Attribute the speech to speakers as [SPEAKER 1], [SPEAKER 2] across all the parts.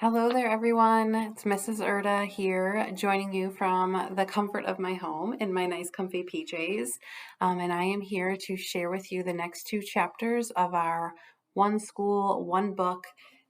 [SPEAKER 1] Hello there, everyone. It's Mrs. Erda here, joining you from the comfort of my home in my nice, comfy PJs. And I am here to share with you the next two chapters of our One School, One Book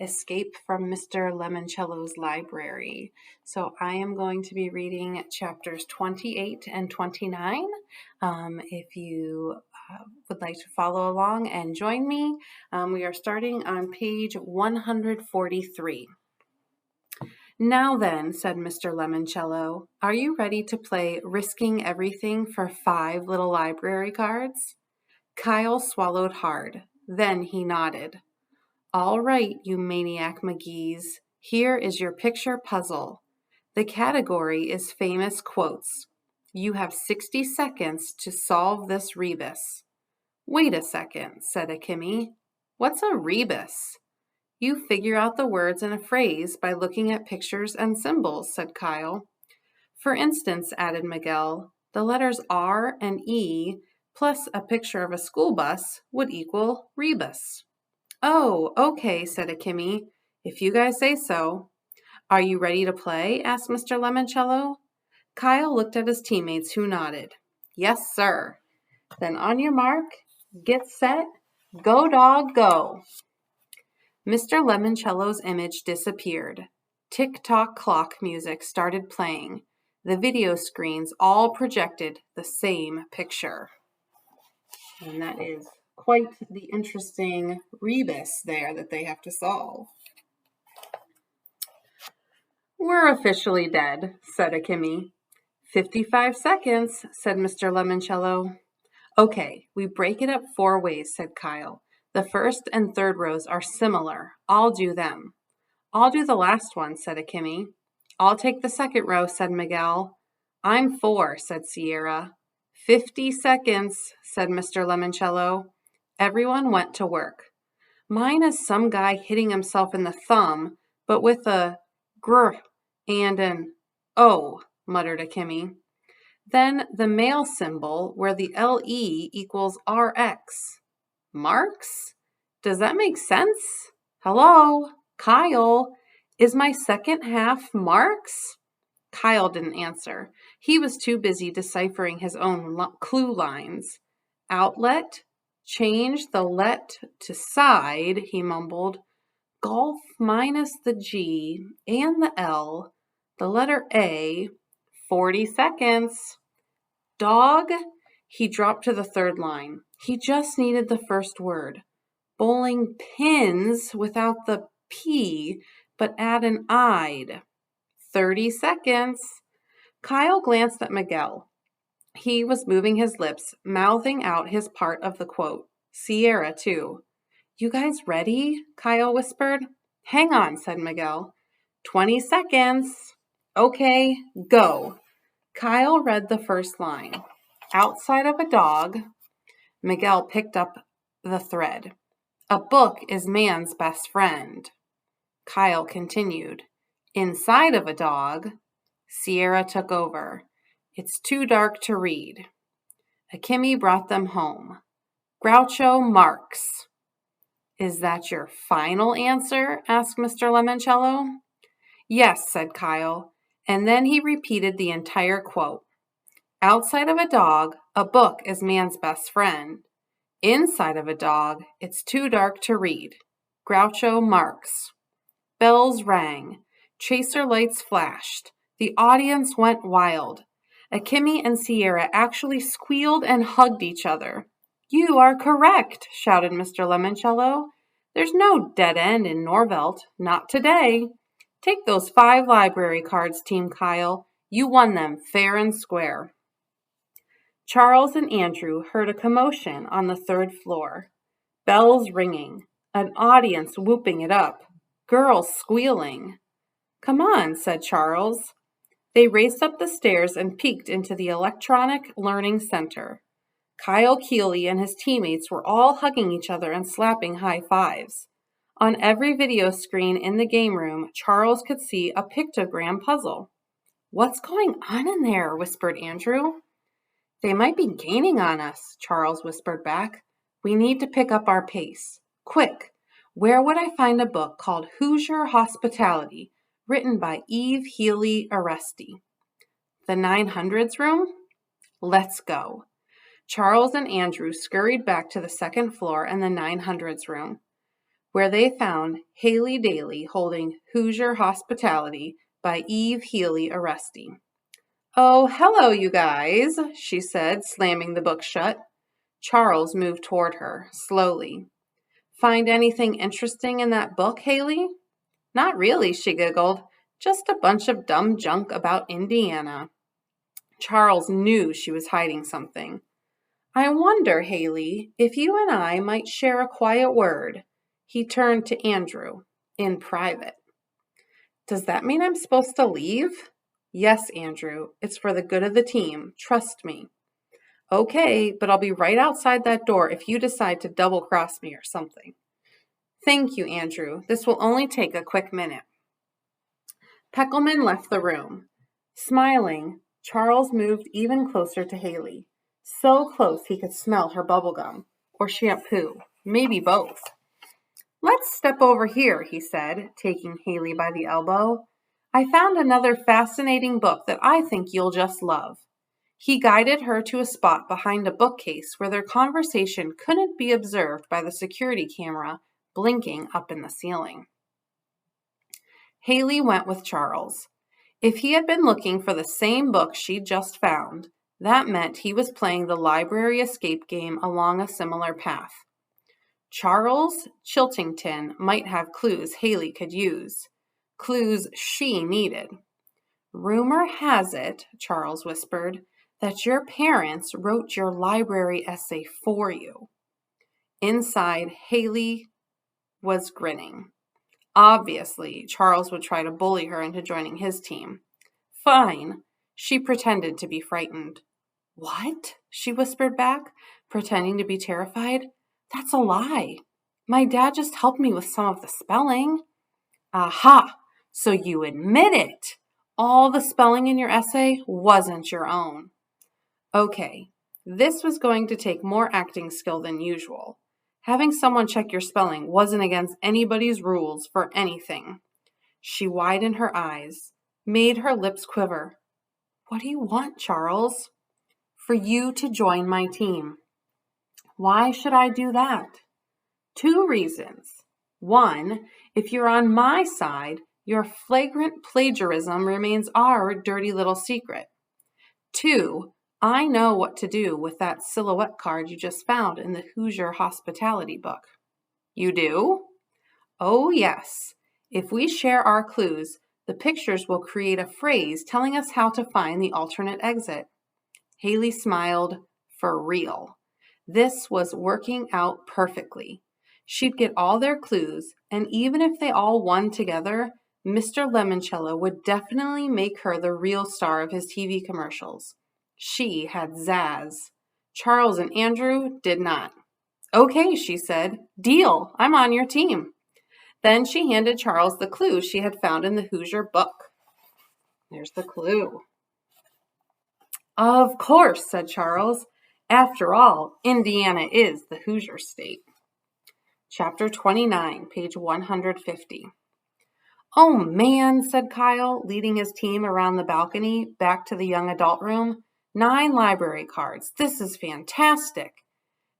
[SPEAKER 1] Escape from Mr. Lemoncello's Library. So I am going to be reading chapters 28 and 29. If you would like to follow along and join me, we are starting on page 143. "Now then," said Mr. Lemoncello, "are you ready to play Risking Everything for 5 little library cards?" Kyle swallowed hard. Then he nodded. "All right, you maniac McGees. Here is your picture puzzle. The category is famous quotes. You have 60 seconds to solve this rebus." "Wait a second," said Akemi. "What's a rebus?" "You figure out the words in a phrase by looking at pictures and symbols," said Kyle. "For instance," added Miguel, "the letters R and E plus a picture of a school bus would equal rebus." "Oh, okay," said Akemi. "If you guys say so." "Are you ready to play?" asked Mr. Lemoncello. Kyle looked at his teammates, who nodded. "Yes, sir." "Then on your mark, get set, go dog, go." Mr. Lemoncello's image disappeared. Tick-tock clock music started playing. The video screens all projected the same picture. And that is quite the interesting rebus there that they have to solve. "We're officially dead," said Akemi. 55 seconds, said Mr. Lemoncello. "Okay, we break it up 4 ways," said Kyle. "The first and third rows are similar. I'll do them." "I'll do the last one," said Akemi. "I'll take the second row," said Miguel. "I'm 4, said Sierra. 50 seconds, said Mr. Lemoncello. Everyone went to work. "Mine is some guy hitting himself in the thumb, but with a gr and an o," muttered Akemi. "Then the male symbol where the LE equals RX. Marks? Does that make sense? Hello? Kyle? Is my second half marks?" Kyle didn't answer. He was too busy deciphering his own clue lines. "Outlet? Change the let to side," he mumbled. "Golf minus the G and the L, the letter A, 40 seconds. Dog?" He dropped to the third line. He just needed the first word. "Bowling pins without the P, but add an I'd. 30 seconds. Kyle glanced at Miguel. He was moving his lips, mouthing out his part of the quote. Sierra, too. "You guys ready?" Kyle whispered. "Hang on," said Miguel. 20 seconds. "Okay, go." Kyle read the first line. "Outside of a dog." Miguel picked up the thread. "A book is man's best friend." Kyle continued. "Inside of a dog." Sierra took over. "It's too dark to read." Akemi brought them home. "Groucho Marx." "Is that your final answer?" asked Mr. Lemoncello. "Yes," said Kyle, and then he repeated the entire quote. "Outside of a dog, a book is man's best friend. Inside of a dog, it's too dark to read. Groucho Marx." Bells rang. Chaser lights flashed. The audience went wild. Akemi and Sierra actually squealed and hugged each other. "You are correct," shouted Mr. Lemoncello. "There's no dead end in Norvelt. Not today. Take those 5 library cards, Team Kyle. You won them fair and square." Charles and Andrew heard a commotion on the 3rd floor. Bells ringing. An audience whooping it up. Girls squealing. "Come on," said Charles. They raced up the stairs and peeked into the Electronic Learning Center. Kyle Keeley and his teammates were all hugging each other and slapping high fives. On every video screen in the game room, Charles could see a pictogram puzzle. "What's going on in there?" whispered Andrew. "They might be gaining on us," Charles whispered back. "We need to pick up our pace. Quick, Where would I find a book called Hoosier Hospitality, written by Eve Healy Aresti? The 900s room? Let's go. Charles and Andrew scurried back to the second floor and the 900s room, where they found Haley Daly holding Hoosier Hospitality by Eve Healy Aresti. Oh, hello, you guys, she said, slamming the book shut. Charles moved toward her, slowly. Find anything interesting in that book, Haley? Not really, she giggled. Just a bunch of dumb junk about Indiana. Charles knew she was hiding something. I wonder, Haley, if you and I might share a quiet word. He turned to Andrew, in private. Does that mean I'm supposed to leave? Yes, Andrew. It's for the good of the team. Trust me. Okay, but I'll be right outside that door if you decide to double-cross me or something. Thank you, Andrew. This will only take a quick minute. Peckelman left the room. Smiling, Charles moved even closer to Haley. So close he could smell her bubblegum, or shampoo, maybe both. Let's step over here, he said, taking Haley by the elbow. I found another fascinating book that I think you'll just love. He guided her to a spot behind a bookcase where their conversation couldn't be observed by the security camera blinking up in the ceiling. Haley went with Charles. If he had been looking for the same book she'd just found, that meant he was playing the library escape game along a similar path. Charles Chiltington might have clues Haley could use, clues she needed. Rumor has it, Charles whispered, that your parents wrote your library essay for you. Inside, Haley was grinning. Obviously, Charles would try to bully her into joining his team. Fine. She pretended to be frightened. What? She whispered back, pretending to be terrified. That's a lie. My dad just helped me with some of the spelling. Aha! So you admit it. All the spelling in your essay wasn't your own. Okay, this was going to take more acting skill than usual. Having someone check your spelling wasn't against anybody's rules for anything. She widened her eyes, made her lips quiver. What do you want, Charles? For you to join my team. Why should I do that? 2 reasons. 1, if you're on my side, your flagrant plagiarism remains our dirty little secret. 2, I know what to do with that silhouette card you just found in the Hoosier Hospitality book. You do? Oh, yes. If we share our clues, the pictures will create a phrase telling us how to find the alternate exit. Haley smiled. For real. This was working out perfectly. She'd get all their clues, and even if they all won together, Mr. Lemoncello would definitely make her the real star of his TV commercials. She had zazz. Charles and Andrew did not. Okay, she said. Deal. I'm on your team. Then she handed Charles the clue she had found in the Hoosier book. There's the clue. Of course, said Charles. After all, Indiana is the Hoosier state. Chapter 29, page 150. Oh, man, said Kyle, leading his team around the balcony back to the young adult room. 9 library cards. This is fantastic.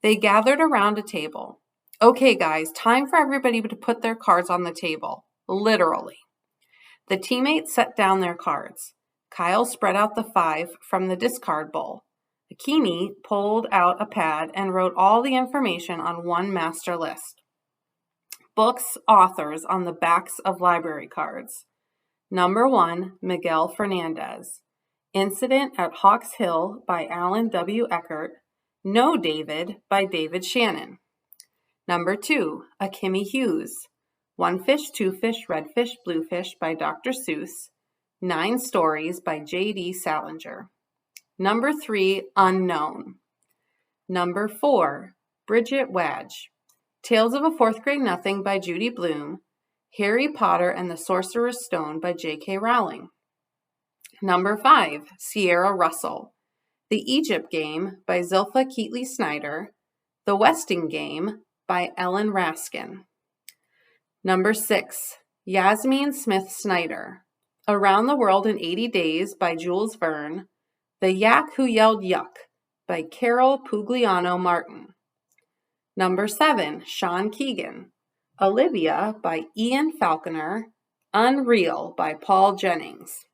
[SPEAKER 1] They gathered around a table. Okay, guys, time for everybody to put their cards on the table. Literally. The teammates set down their cards. Kyle spread out the 5 from the discard bowl. Akini pulled out a pad and wrote all the information on one master list. Books, authors on the backs of library cards. Number 1, Miguel Fernandez. Incident at Hawks Hill by Alan W. Eckert. No David by David Shannon. Number 2, Akimi Hughes. 1 Fish, 2 Fish, Red Fish, Blue Fish by Dr. Seuss. 9 Stories by J.D. Salinger. Number 3, Unknown. Number 4, Bridget Wadge. Tales of a Fourth Grade Nothing by Judy Blume. Harry Potter and the Sorcerer's Stone by J.K. Rowling. Number 5, Sierra Russell. The Egypt Game by Zilpha Keatley Snyder. The Westing Game by Ellen Raskin. Number 6, Yasmin Smith Snyder. Around the World in 80 Days by Jules Verne. The Yak Who Yelled Yuck by Carol Pugliano Martin. Number 7, Sean Keegan. Olivia by Ian Falconer. Unreal by Paul Jennings.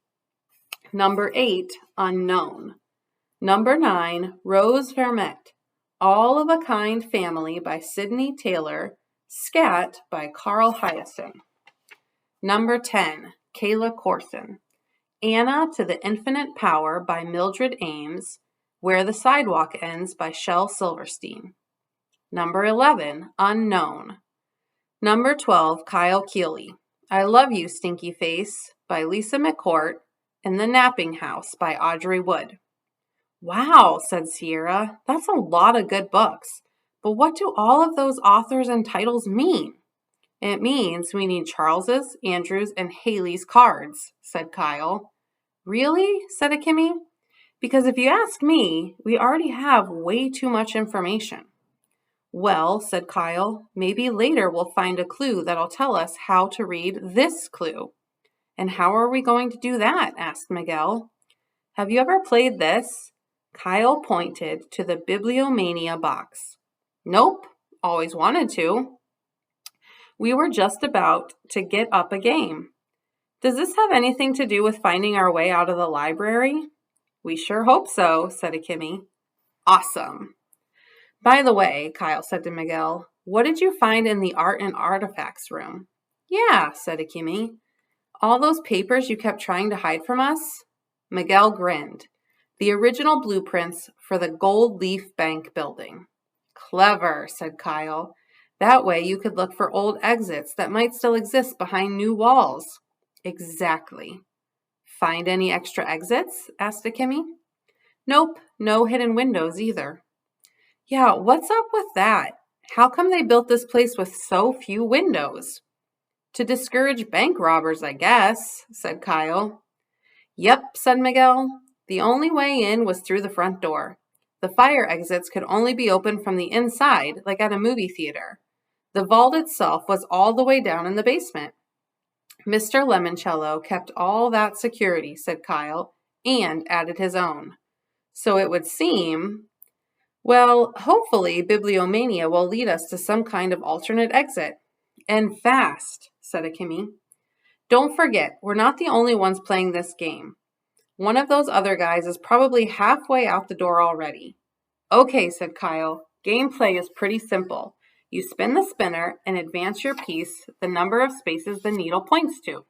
[SPEAKER 1] Number 8, Unknown. Number 9, Rose Vermette. All of a Kind Family by Sydney Taylor. Scat by Carl Hyacin. Number 10, Kayla Corson. Anna to the Infinite Power by Mildred Ames. Where the Sidewalk Ends by Shel Silverstein. Number 11, Unknown. Number 12, Kyle Keeley. I Love You, Stinky Face by Lisa McCourt. And The Napping House by Audrey Wood. Wow, said Sierra. That's a lot of good books. But what do all of those authors and titles mean? It means we need Charles's, Andrew's, and Haley's cards, said Kyle. Really? Said Akemi. Because if you ask me, we already have way too much information. Well, said Kyle, maybe later we'll find a clue that'll tell us how to read this clue. And how are we going to do that? Asked Miguel. Have you ever played this? Kyle pointed to the Bibliomania box. Nope, always wanted to. We were just about to get up a game. Does this have anything to do with finding our way out of the library? We sure hope so, said Akemi. Awesome. By the way, Kyle said to Miguel, what did you find in the art and artifacts room? Yeah, said Akemi. All those papers you kept trying to hide from us? Miguel grinned. The original blueprints for the Gold Leaf Bank building. Clever, said Kyle. That way you could look for old exits that might still exist behind new walls. Exactly. Find any extra exits? Asked Akemi. Nope, no hidden windows either. Yeah, what's up with that? How come they built this place with so few windows? To discourage bank robbers, I guess, said Kyle. Yep, said Miguel. The only way in was through the front door. The fire exits could only be opened from the inside, like at a movie theater. The vault itself was all the way down in the basement. Mr. Lemoncello kept all that security, said Kyle, and added his own. So it would seem... Well, hopefully Bibliomania will lead us to some kind of alternate exit. And fast, said Akemi. Don't forget, we're not the only ones playing this game. One of those other guys is probably halfway out the door already. Okay, said Kyle. Gameplay is pretty simple. You spin the spinner and advance your piece the number of spaces the needle points to.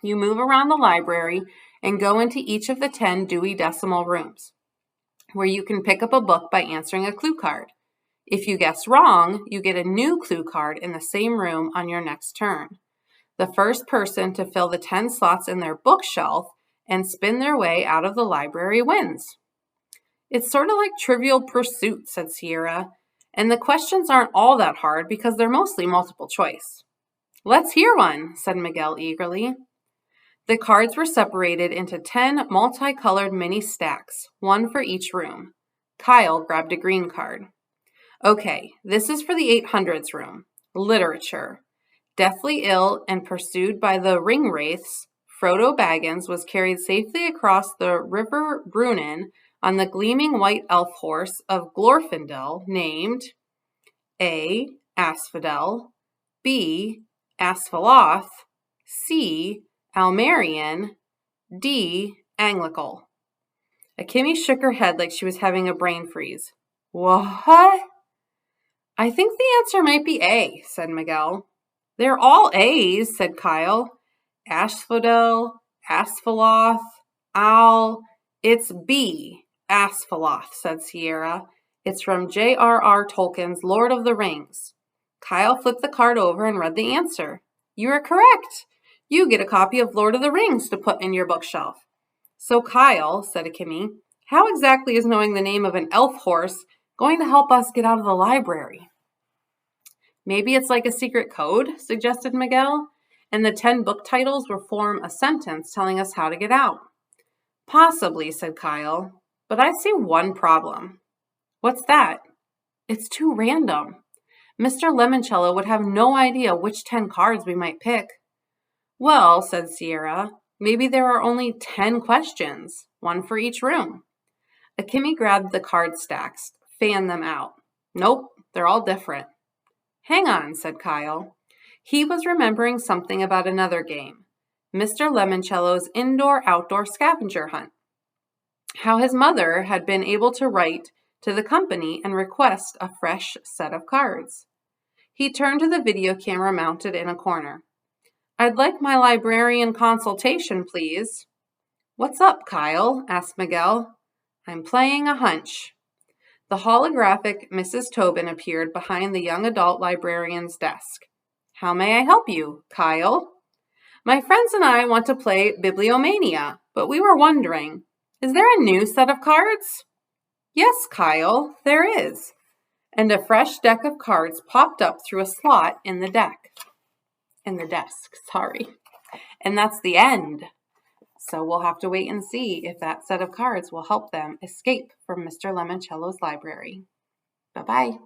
[SPEAKER 1] You move around the library and go into each of the 10 Dewey Decimal rooms, where you can pick up a book by answering a clue card. If you guess wrong, you get a new clue card in the same room on your next turn. The first person to fill the 10 slots in their bookshelf and spin their way out of the library wins. It's sort of like Trivial Pursuit, said Sierra, and the questions aren't all that hard because they're mostly multiple choice. Let's hear one, said Miguel eagerly. The cards were separated into 10 multicolored mini stacks, one for each room. Kyle grabbed a green card. Okay, this is for the 800s room. Literature. Deathly ill and pursued by the ring wraiths, Frodo Baggins was carried safely across the River Brunnen on the gleaming white elf horse of Glorfindel named A. Asphodel, B. Asphiloth, C. Almerian, D. Anglical. Akemi shook her head like she was having a brain freeze. What? I think the answer might be A, said Miguel. They're all A's, said Kyle. Asphodel, Asphiloth, it's B, Asphiloth, said Sierra. It's from J.R.R. Tolkien's Lord of the Rings. Kyle flipped the card over and read the answer. You are correct. You get a copy of Lord of the Rings to put in your bookshelf. So Kyle, said Akemi, how exactly is knowing the name of an elf horse going to help us get out of the library? Maybe it's like a secret code, suggested Miguel, and the 10 book titles will form a sentence telling us how to get out. Possibly, said Kyle, but I see one problem. What's that? It's too random. Mr. Lemoncello would have no idea which 10 cards we might pick. Well, said Sierra, maybe there are only 10 questions, one for each room. Akemi grabbed the card stacks, fanned them out. Nope, they're all different. Hang on, said Kyle. He was remembering something about another game, Mr. Lemoncello's indoor-outdoor scavenger hunt. How his mother had been able to write to the company and request a fresh set of cards. He turned to the video camera mounted in a corner. I'd like my librarian consultation, please. What's up, Kyle? Asked Miguel. I'm playing a hunch. The holographic Mrs. Tobin appeared behind the young adult librarian's desk. How may I help you, Kyle? My friends and I want to play Bibliomania, but we were wondering, is there a new set of cards? Yes, Kyle, there is. And a fresh deck of cards popped up through a slot in the desk. And that's the end. So we'll have to wait and see if that set of cards will help them escape from Mr. Lemoncello's library. Bye-bye.